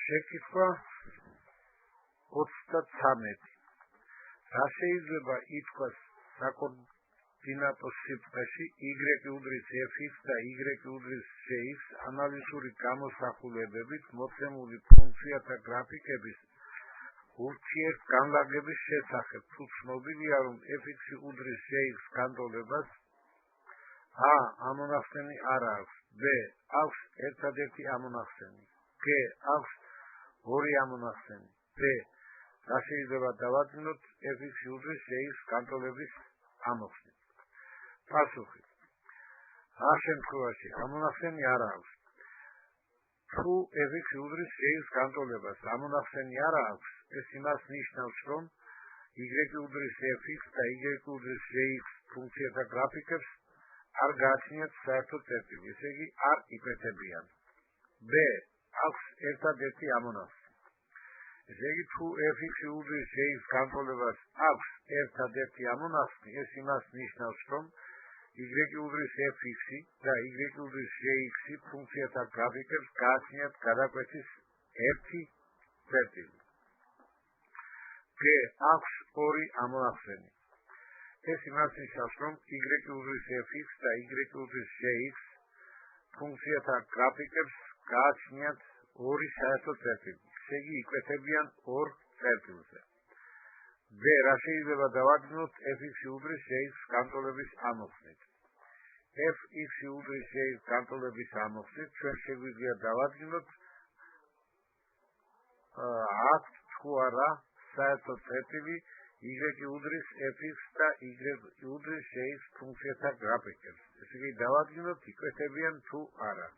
შეკითხვა 33. რა შეიძლება ითქვას საკოორდინატო სიბრტყეში y უდრის f-ის და y უდრის j-ის ანალიზური გამოსახულებებით მოცემული ფუნქციათა გრაფიკების ურთიერთგანლაგების შესახებ, თუ ცნობილია, რომ f-x უდრის j-x განტოლებას a. ამონახსენი არ აქვს, b. აქვს ერთადერთი ამონახსენი, g. აქვს ორი ამონახსენი, d. რა შეიძლება დავადგინოთ f-x უდრის j-x განტოლების ამოხსნით. პასუხი. ამ შემთხვევაში ამონახსენი არ აქვს. თუ f-x უდრის j-x განტოლებას ამონახსენი არ აქვს, ეს იმას ნიშნავს, რომ y უდრის f-x და y უდრის j-x ფუნქციათა გრაფიკებს არ გააჩნიათ საერთო წერტილი, ესე იგი არ იკვეთებიან. b. აქვს ერთადერთი ამონახსენი. ესე იგი, თუ f-x უდრის j-x განტოლებას აქვს ერთადერთი ამონახსენი, ეს იმას ნიშნავს, რომ y უდრის f-x და y უდრის j-x ფუნქციათა გრაფიკებს გააჩნიათ გადაკვეთის ერთი წერტილი. g. აქვს ორი ამონახსენი. ეს იმას ნიშნავს, რომ y უდრის f-x და y უდრის j-x ფუნქციათა გრაფიკებს გააჩნიათ ორი საერთო წერტილი. ესე იგი, იკვეთებიან ორ წერტილზე. b. რა შეიძლება დავადგინოთ f-x უდრის j-x განტოლების ამოხსნით. f-x უდრის j-x განტოლების ამოხსნით ჩვენ შეგვიძლია დავადგინოთ აქვთ თუ არა საერთო წერტილი y უდრის f-x და y უდრის j-x ფუნქციათა გრაფიკებს. ესე იგი, დავადგინოთ იკვეთებიან თუ არა.